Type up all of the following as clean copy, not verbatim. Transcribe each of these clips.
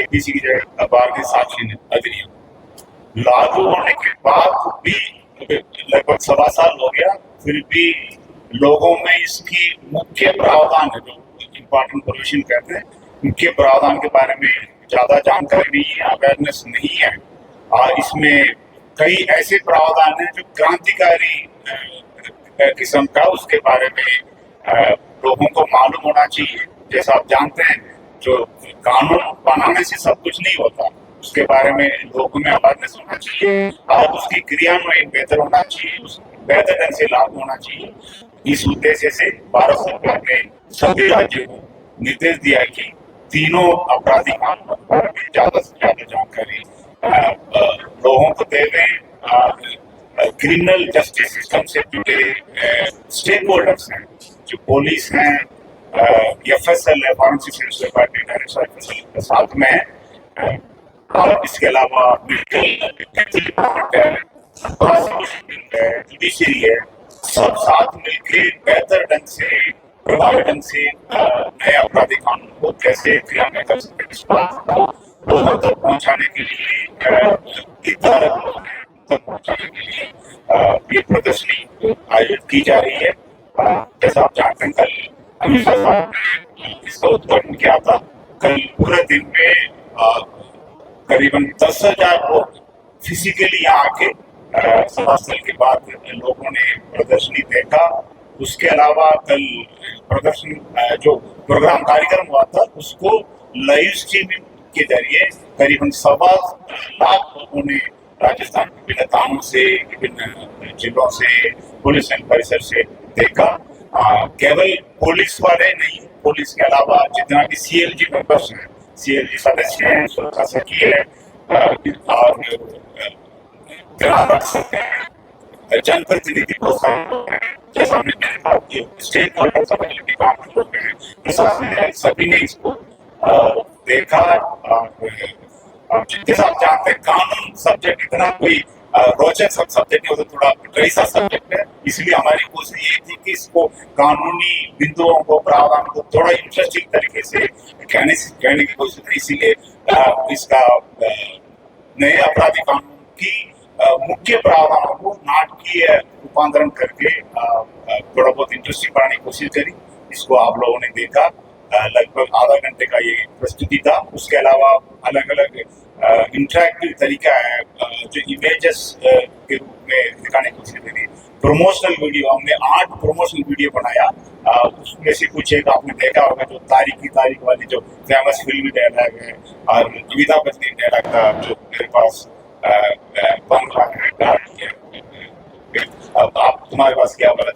APC की जगह भारतीय साक्षी अधिनियम लागू होने के बाद भी लगभग 1.25 साल हो गया, फिर भी लोगों में इसकी मुख्य प्रावधान है, जो इम्पोर्टेंट प्रोविजन कहते हैं, मुख्य प्रावधान के बारे में ज्यादा जानकारी नहीं है, अवेयरनेस नहीं है। इसमें कई ऐसे प्रावधान हैं जो क्रांतिकारी किस्म का, उसके बारे में लोगों को मालूम होना चाहिए। जैसा आप जानते हैं, जो कानून बनाने से सब कुछ नहीं होता, उसके बारे में लोगों में अवेयरनेस होना चाहिए और उसकी क्रियान्वयन बेहतर होना चाहिए, बेहतर ढंग से लागू होना चाहिए। इस उद्देश्य से भारत सरकार ने सभी राज्यों को निर्देश दिया है कि तीनों आपराधिक कानूनों के बारे में ज्यादा से ज्यादा जानकारी लोगों को देवे। क्रिमिनल जस्टिस सिस्टम से जुड़े स्टेक होल्डर्स हैं, जो पुलिस हैं, FSL है, फॉरेंसिक सर्विस डिपार्टमेंट FSL के साथ में है, और इसके अलावा जुडिशरी है, सब साथ मिलकर बेहतर ढंग से, प्रभावी ढंग से नए आपराधिक कानून को कैसे क्रियान्वयन कर सकते हैं, इस बात को लोगों तक पहुंचाने के लिए पहुंचाने के लिए ये प्रदर्शनी आयोजित की जा रही है। जैसा आप जानते हैं, कल अमित शाह साहब ने इसका उद्घाटन किया था। कल पूरे दिन में करीबन 10,000 लोग फिजिकली यहाँ आके सभा स्थल के बाद लोगों ने प्रदर्शनी देखा। उसके अलावा कल प्रदर्शन जो प्रोग्राम कार्यक्रम हुआ था, उसको लाइव स्ट्रीमिंग के जरिए करीबन 1.25 लोगों ने राजस्थान के विभिन्न थानों से, विभिन्न जिलों से, पुलिस परिसर से देखा। केवल पुलिस वाले नहीं, पुलिस के अलावा जितना भी CLG मेंबर्स हैं, CLG सदस्य हैं, सुरक्षा सखी है, और ग्राम रक्षक हैं, जनप्रतिनिधि जैसा हमने स्टेट सभी ने इसको देखा। जैसा आप जानते हैं, कानून सब्जेक्ट इतना कोई रोचक सब्जेक्ट नहीं होता, थोड़ा कई सा सब्जेक्ट है, इसलिए हमारी कोशिश ये थी कि इसको कानूनी बिंदुओं को, प्रावधान को थोड़ा इंटरेस्टिंग तरीके से कहने की कोशिश की। इसीलिए इसका नए आपराधिक कानून की मुख्य प्रावधानों को नाटकीय रूपांतरण करके थोड़ा बहुत इंटरेस्टिंग बनाने की कोशिश करी। इसको आप लोगों ने देखा, लगभग आधा घंटे का ये प्रस्तुति था। उसके अलावा अलग अलग इंटरेक्टिव तरीका है, जो इमेजेस के रूप में दिखाने की कोशिश करी। प्रमोशनल वीडियो, हमने 8 प्रमोशनल वीडियो बनाया। उसमें से कुछ एक आपने देखा होगा, जो तारीख वाली जो फेमस फिल्मी डायलॉग है, और अमिताभ बच्चन डायलॉग था, जो मेरे पास बन रहा है गाड़ी है, अब आप तुम्हारे पास क्या बना।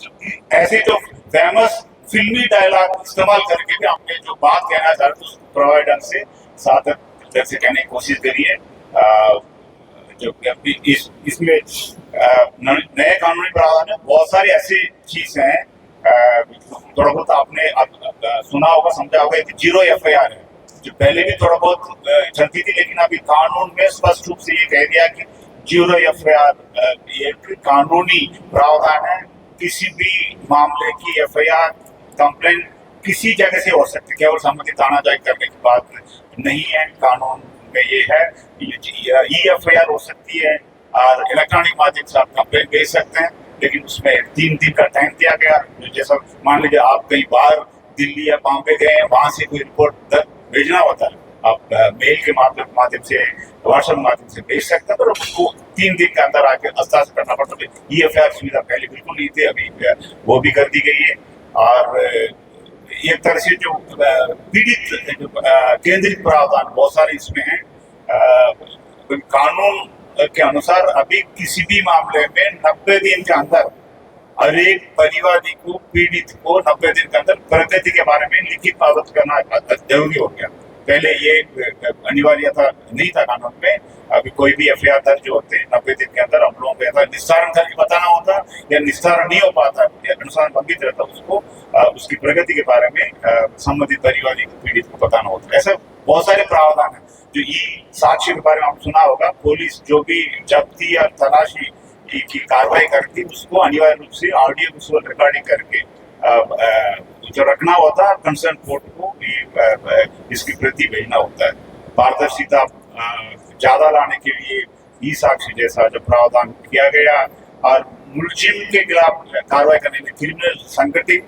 ऐसे जो फेमस फिल्मी डायलॉग इस्तेमाल करके भी हमने जो बात कहना चाहते हैं उसको प्रभावी ढंग से सार्थक ढंग से कहने की कोशिश करी है। जो इसमें नए कानूनी प्रावधान में बहुत सारी ऐसी चीजें हैं, थोड़ा बहुत आपने सुना होगा, समझा होगा कि 0 FIR है, जो पहले भी थोड़ा बहुत चलती थी, लेकिन अभी कानून में स्पष्ट रूप से ये कह दिया कि 0 FIR एक कानूनी प्रावधान है। किसी भी मामले की FIR कंप्लेंट किसी जगह से हो सकती है, केवल सम्मति तानाशाही करने की बात नहीं है। कानून में ये है, EFIR हो सकती है और इलेक्ट्रॉनिक माध्यम से आप कंप्लेंट भेज सकते हैं, लेकिन उसमें 3 दिन का टाइम दिया गया। जैसा मान लीजिए आप कहीं बाहर दिल्ली या बॉम्बे गए हैं, वहां से कोई रिपोर्ट भेजना होता है, आप मेल के माध्यम से, व्हाट्सएप माध्यम से भेज सकते हैं, पर उसको 3 दिन के अंदर आके हस्ताक्षर करना पड़ता है। EFIR सुविधा पहले बिल्कुल नहीं थी, अभी वो भी कर दी गई है। और एक तरह से जो पीड़ित केंद्रित प्रावधान बहुत सारे इसमें हैं। कानून के अनुसार अभी किसी भी मामले में 90 दिन के अंदर हर एक परिवादी को, पीड़ित को 90 दिन के अंदर प्रगति के बारे में लिखित अवगत करना जरूरी हो गया। पहले ये अनिवार्यता नहीं था कानून में। अभी कोई भी FIR दर्ज होते 90 दिन के अंदर हम लोगों को ऐसा निस्तारण करके बताना होता, या निस्तारण नहीं हो पाता, अनुसार बंधित रहता, उसको उसकी प्रगति के बारे में संबंधित परिवादी पीड़ित को बताना होता। ऐसा बहुत सारे प्रावधान है। जो साक्ष्य के बारे में आप सुना होगा, पुलिस जो भी जब्ती या तलाशी की कार्रवाई करती, उसको अनिवार्य रूप से ऑडियो विजुअल रिकॉर्डिंग करके जो रखना होता है, कंसर्न कोर्ट को इसकी प्रति भेजना होता है। पारदर्शिता ज्यादा लाने के लिए ई साक्षी जैसा जो प्रावधान किया गया और मुलजिम के खिलाफ कार्रवाई करने में क्रिमिनल संगठित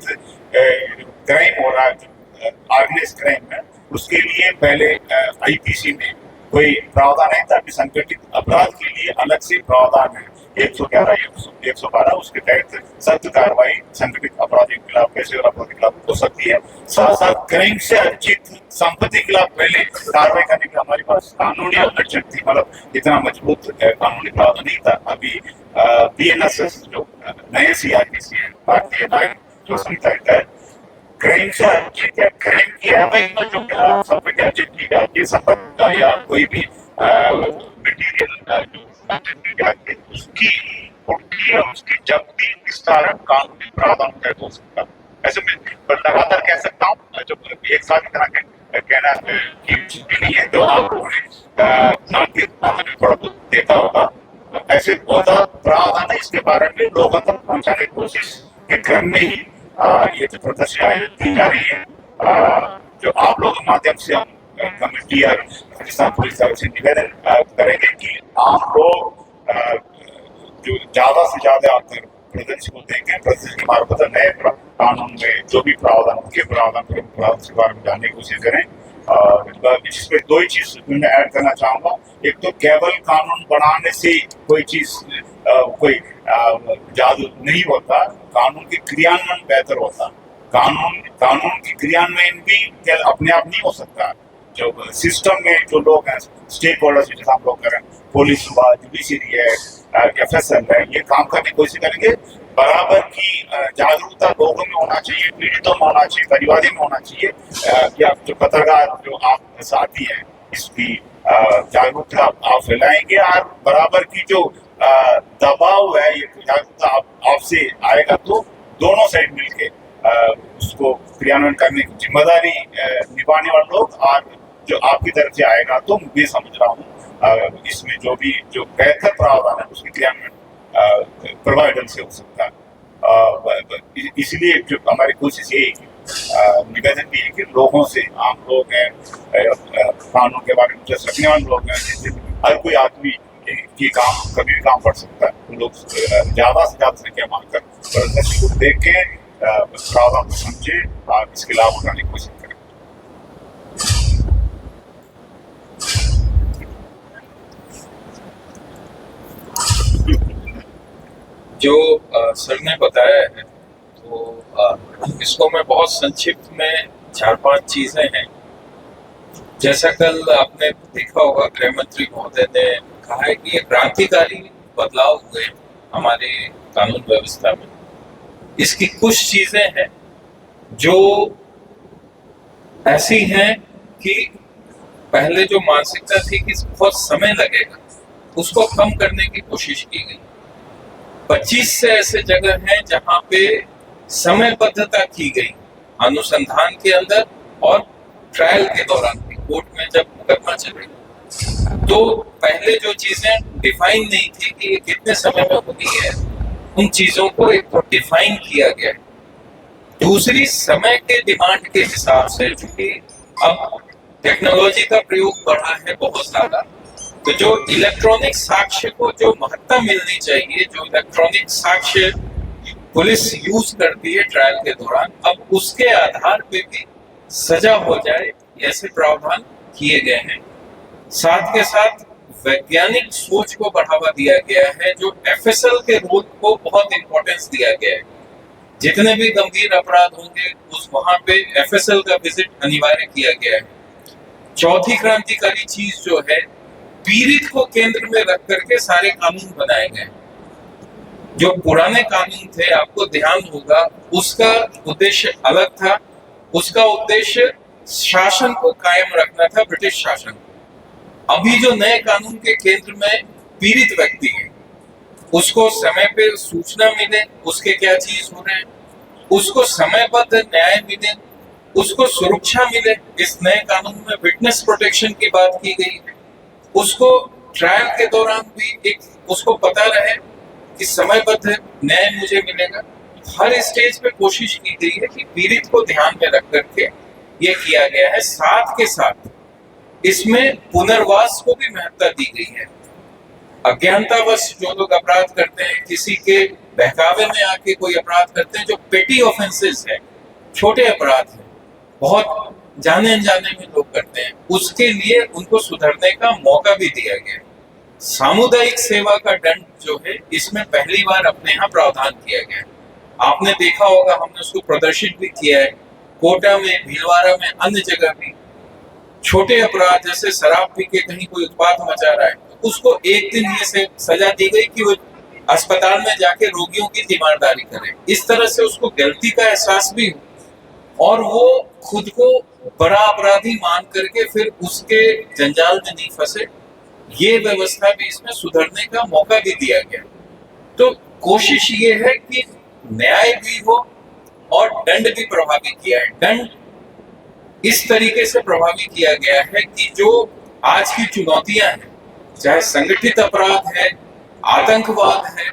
क्राइम हो रहा है, ऑर्गेनाइज क्राइम है, उसके लिए पहले आईपीसी में कोई प्रावधान नहीं था। अभी संगठित अपराध के लिए अलग से प्रावधान है 111 112, उसके तहत सख्त कार्रवाई संगठित अपराधियों के खिलाफ, पेशेवर अपराधियों के खिलाफ हो सकती है। साथ साथ क्राइम से अर्जित संपत्ति के खिलाफ पहले कार्रवाई करने के हमारे पास कानूनी अड़चन थी, मतलब इतना मजबूत कानूनी प्रावधान नहीं था। अभी बीएनएसएस जो नए सीआरपीसी है, भारतीय न्याय जो संहिता के तहत क्राइम से अर्जित या क्राइम किया है जो संपत्ति अर्जित की जाती है, संपत्ति का या कोई भी मटेरियल उसकी उसकी जब्ती विस्तारक कानूनी प्रावधान तहत हो सकता है। ऐसे में लगातार कह सकता हूँ, जब एक साथ इतना कहना कि नहीं है, तो आपको थोड़ा बहुत देखा होगा, ऐसे बहुत प्रावधान है, इसके बारे में लोगों तक पहुंचाने की कोशिश के क्रम में ही ये जो प्रदर्शन आयोजित की जा रही है, जो आप लोगों के माध्यम से हम कमेटी और राजस्थान पुलिस से निवेदन करेंगे कि आप लोग जो ज्यादा से ज्यादा आकर प्रदर्शन को देखें, प्रदर्शन के मार्फत नए कानून में जो भी प्रावधान, मुख्य प्रावधान के बारे में जानने की कोशिश करें। और इसमें दो ही चीज मैं ऐड करना चाहूंगा। एक तो केवल कानून बनाने से कोई चीज कोई जादू नहीं होता, कानून के क्रियान्वयन बेहतर होता। कानून की क्रियान्वयन भी अपने आप नहीं हो सकता। जो सिस्टम में जो लोग हैं, स्टेक होल्डर्स जैसे हम लोग करें, पुलिस हुआ, जुडिशरी है, एफएसएल है, ये काम करने की कोशिश करेंगे। बराबर की जागरूकता लोगों में होना चाहिए, पीड़ितों में होना चाहिए, परिवादी में होना चाहिए कि आप जो पत्रकार जो आप साथी हैं, इसकी जागरूकता आप फैलाएंगे और बराबर की जो दबाव है, ये जागरूकता आपसे आएगा तो दोनों साइड मिलके उसको क्रियान्वयन करने की जिम्मेदारी निभाने वाले लोग, और जो आपकी तरफ से आएगा तो मैं समझ रहा हूँ इसमें जो भी जो बेहतर प्रावधान है उसकी क्रियान्वयन प्रभावी ढंग से हो सकता है। इसलिए जो हमारी कोशिश ये है कि निवेदन भी है कि लोगों से, आम लोग हैं, कानून के बारे में इंटरेस्ट रखने वाले लोग हैं, जैसे हर कोई आदमी की काम कभी भी काम पड़ सकता है, लोग ज्यादा से ज्यादा संख्या मांगकर प्रदर्शन को देख के प्रावधान को समझे और इसके लाभ उठाने की कोशिश करें। जो सर ने बताया है, तो इसको मैं बहुत संक्षिप्त में 4-5 चीजें हैं। जैसा कल आपने देखा होगा, गृह मंत्री महोदय ने कहा है कि ये क्रांतिकारी बदलाव हुए हमारे कानून व्यवस्था में। इसकी कुछ चीजें हैं जो ऐसी हैं कि पहले जो मानसिकता थी कि बहुत समय लगेगा, उसको कम करने की कोशिश की गई। 25 से ऐसे जगह हैं जहां पे समयबद्धता की गई अनुसंधान के अंदर और ट्रायल के दौरान भी, कोर्ट में जब मुकदमा चलेगा। तो पहले जो चीजें डिफाइन नहीं थी कि ये कितने समय में होती है, उन चीजों को एक तो डिफाइन किया गया है। दूसरी, समय के डिमांड के हिसाब से, क्योंकि अब टेक्नोलॉजी का प्रयोग बढ़ा है बहुत ज्यादा, तो जो इलेक्ट्रॉनिक साक्ष्य को जो महत्ता मिलनी चाहिए, जो इलेक्ट्रॉनिक साक्ष्य पुलिस यूज करती है ट्रायल के दौरान, अब उसके आधार पे भी सजा हो जाए, ऐसे प्रावधान किए गए हैं। साथ के साथ वैज्ञानिक सोच को बढ़ावा दिया गया है, जो एफएसएल के रोल को बहुत इंपॉर्टेंस दिया गया है। जितने भी गंभीर अपराध होंगे उस वहां पे एफएसएल का विजिट अनिवार्य किया गया है। चौथी क्रांतिकारी चीज जो है, पीड़ित को केंद्र में रख करके सारे कानून बनाए गए। जो पुराने कानून थे, आपको ध्यान होगा, उसका उद्देश्य अलग था। उसका उद्देश्य शासन को कायम रखना था, ब्रिटिश शासन। अभी जो नए कानून के केंद्र में पीड़ित व्यक्ति है, उसको समय पे सूचना मिले, उसके क्या चीज हो रहे हैं, उसको समयबद्ध न्याय मिले, उसको सुरक्षा मिले। इस नए कानून में विटनेस प्रोटेक्शन की बात की गई है। उसको ट्रायल के दौरान भी एक उसको पता रहे कि समयबद्ध न्याय मुझे मिलेगा। हर स्टेज पे कोशिश की गई है कि पीड़ित को ध्यान में रख करके ये किया गया है। साथ के साथ इसमें पुनर्वास को भी महत्ता दी गई है। अज्ञानतावश जो लोग अपराध करते हैं, किसी के बहकावे में आके कोई अपराध करते हैं, जो पेटी ऑफेंसेस है, छोटे अपराध है, बहुत जाने अनजाने में लोग करते हैं, उसके लिए उनको सुधरने का मौका भी दिया गया है। सामुदायिक सेवा का दंड जो है, इसमें पहली बार अपने यहाँ प्रावधान किया गया है। आपने देखा होगा, हमने उसको प्रदर्शित भी किया है कोटा में, भीलवाड़ा में, अन्य जगह भी। छोटे अपराध जैसे शराब पी के कहीं कोई उत्पात मचा रहा है, तो उसको एक दिन ये से सजा दी गई कि वो अस्पताल में जाके रोगियों की तीमारदारी करे। इस तरह से उसको गलती का एहसास भी हो और वो खुद को बड़ा अपराधी मान करके फिर उसके जंजाल में नहीं फंसे। ये व्यवस्था भी इसमें सुधरने का मौका भी दिया गया। तो कोशिश ये है कि न्याय भी हो और दंड भी प्रभावी किया है। दंड इस तरीके से प्रभावी किया गया है कि जो आज की चुनौतियां हैं, चाहे संगठित अपराध है, आतंकवाद है,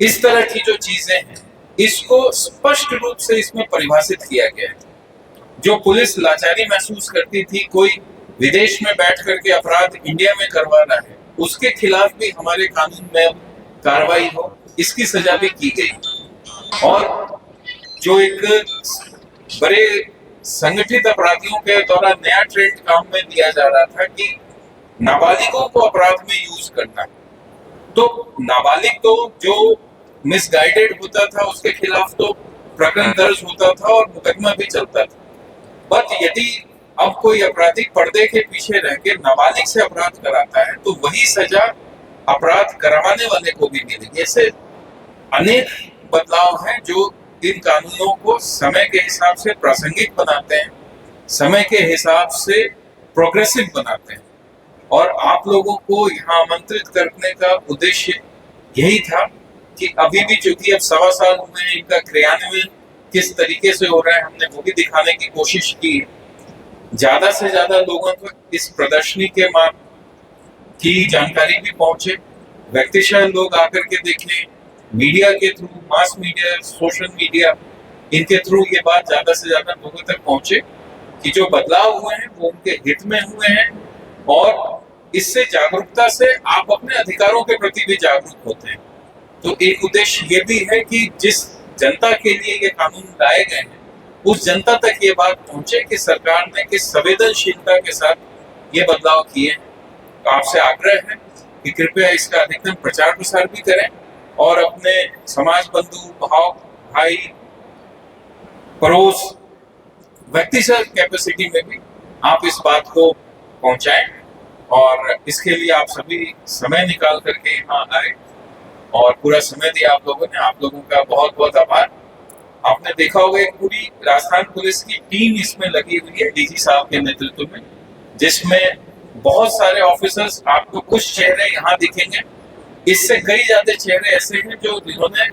इस तरह की जो चीजें हैं, इसको स्पष्ट रूप से इसमें परिभाषित किया गया है। जो पुलिस लाचारी महसूस करती थी, कोई विदेश में बैठ करके अपराध इंडिया में करवा रहा है, उसके खिलाफ भी हमारे कानून में कार्रवाई हो, इसकी सजा भी की गई। और जो एक बड़े संगठित अपराधियों के द्वारा नया ट्रेंड काम में दिया जा रहा था कि नाबालिगों को अपराध में यूज करना, तो नाबालिग तो जो मिसगाइडेड होता था उसके खिलाफ तो प्रकरण दर्ज होता था और मुकदमा भी चलता था। बट यदि अब कोई अपराधी पर्दे के पीछे रह के नाबालिग से अपराध कराता है, तो वही सजा अपराध करवाने वाले को भी मिलेगी। ऐसे अनेक बदलाव हैं जो इन कानूनों को समय के हिसाब से प्रासंगिक बनाते हैं, समय के हिसाब से प्रोग्रेसिव बनाते हैं। और आप लोगों को यहाँ आमंत्रित करने का उद्देश्य यही था कि अभी भी चूंकि अब 1.25 साल हुए हैं, इनका क्रियान्वयन किस तरीके से हो रहा है, हमने वो भी दिखाने की कोशिश की। ज्यादा से ज्यादा लोगों तक इस प्रदर्शनी के की जानकारी भी पहुंचे, व्यक्तिशः लोग आकर के देखें, मीडिया के through, mass media, social media, इनके थ्रू ये बात ज्यादा से ज्यादा लोगों तक पहुंचे कि जो बदलाव हुए हैं वो उनके हित में हुए हैं। और इससे जागरूकता से आप अपने अधिकारों के प्रति भी जागरूक होते हैं। तो एक उद्देश्य ये भी है कि जिस जनता के लिए ये कानून लाए गए हैं, उस जनता तक ये बात पहुंचे कि सरकार ने किस संवेदनशीलता के साथ ये बदलाव किए हैं। तो आपसे आग्रह है कि कृपया इसका अधिकतम प्रचार प्रसार भी करें और अपने समाज बंधु, भाई, पड़ोस, व्यक्तिगत कैपेसिटी में भी आप इस बात को पहुंचाएं। और इसके लिए आप सभी समय निकाल करके यहाँ आए और पूरा समय दिया आप लोगों ने। आप लोगों का बहुत बहुत आभार। आपने देखा होगा एक पूरी राजस्थान पुलिस की टीम इसमें लगी हुई है, डीजी साहब के नेतृत्व में, जिसमें बहुत सारे ऑफिसर्स, आपको कुछ चेहरे यहाँ दिखेंगे, इससे कई ज्यादा चेहरे ऐसे हैं जो जिन्होंने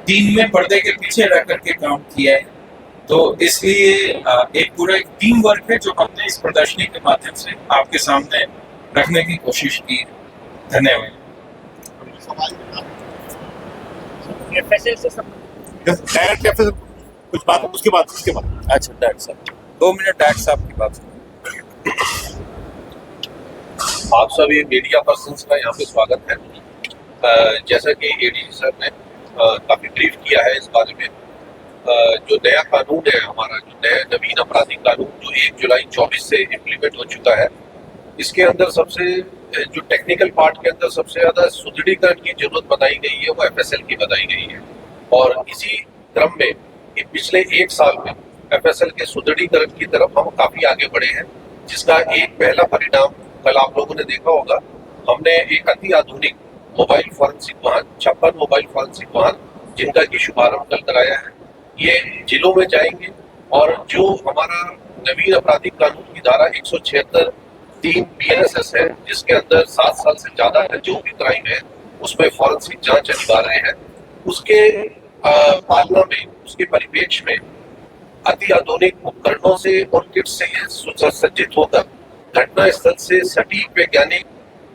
टीम में पर्दे के पीछे रह करके काम किया है। तो इसलिए एक पूरा एक टीम वर्क है जो हमने इस प्रदर्शनी के माध्यम से आपके सामने रखने की कोशिश की है। धन्यवाद। कुछ बात उसके बाद अच्छा डॉक्टर साहब, 2 मिनट डॉक्टर साहब की बात। आप सभी मीडिया पर्सन्स का यहाँ पे स्वागत है। जैसा कि एडीजी सर ने काफी ब्रीफ किया है इस बारे में, जो नया कानून है हमारा, जो नया नवीन आपराधिक कानून जो 1 जुलाई 24 से इम्प्लीमेंट हो चुका है, इसके अंदर सबसे जो टेक्निकल पार्ट के अंदर सबसे ज्यादा सुदृढ़ीकरण की जरूरत बताई गई है वो एफएसएल की बताई गई है। और इसी क्रम में पिछले 1 साल में एफएसएल के सुदृढ़ीकरण की तरफ हम काफी आगे बढ़े हैं, जिसका एक पहला परिणाम कल आप लोगों ने देखा होगा। हमने एक अति आधुनिक मोबाइल फॉरेंसिक वाहन, 56 मोबाइल फॉरेंसिक वाहन, जिनका की शुभारंभ कल कराया है। ये जिलों में जाएंगे और जो हमारा नवीन आपराधिक कानून की धारा 176(3) BNSS है, जिसके अंदर 7 साल से ज्यादा है जो भी क्राइम है उसमें फॉरेंसिक जांच अनिवार्य है, उसके पालना में, उसके परिप्रेक्ष्य में अति आधुनिक उपकरणों से और किट से ये सुसज्जित होकर घटना स्थल से सटीक वैज्ञानिक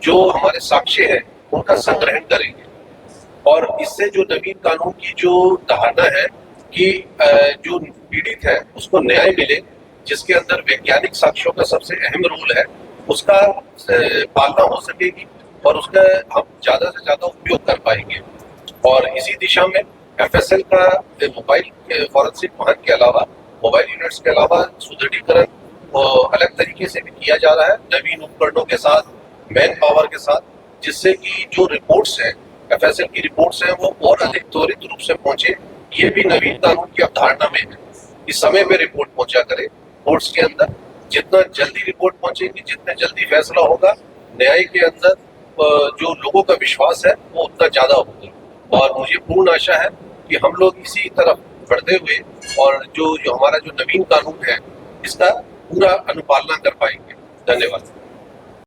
जो हमारे साक्ष्य है उनका संग्रहण करेंगे। और इससे जो नवीन कानून की जो धारणा है कि जो पीड़ित है उसको न्याय मिले, जिसके अंदर वैज्ञानिक साक्ष्यों का सबसे अहम रोल है, उसका पालना हो सकेगी और उसका हम ज़्यादा से ज़्यादा उपयोग कर पाएंगे। और इसी दिशा में एफएसएल का मोबाइल फॉरेंसिक वाहन के अलावा, मोबाइल यूनिट्स के अलावा सुदृढ़ीकरण अलग तरीके से भी किया जा रहा है, नवीन उपकरणों के साथ, मैन पावर के साथ, जिससे कि जो रिपोर्ट्स हैं, एफएसएल की रिपोर्ट्स हैं, वो और अधिक त्वरित रूप से पहुंचे। ये भी नवीन कानून की अवधारणा में है कि समय पे रिपोर्ट पहुंचा करे कोर्ट्स के अंदर। जितना जल्दी रिपोर्ट पहुंचेगी, जितने जल्दी फैसला होगा, न्याय के अंदर जो लोगों का विश्वास है वो उतना ज्यादा होगा। और मुझे पूर्ण आशा है कि हम लोग इसी तरफ बढ़ते हुए और जो हमारा जो नवीन कानून है इसका पूरा अनुपालना कर पाएंगे। धन्यवाद।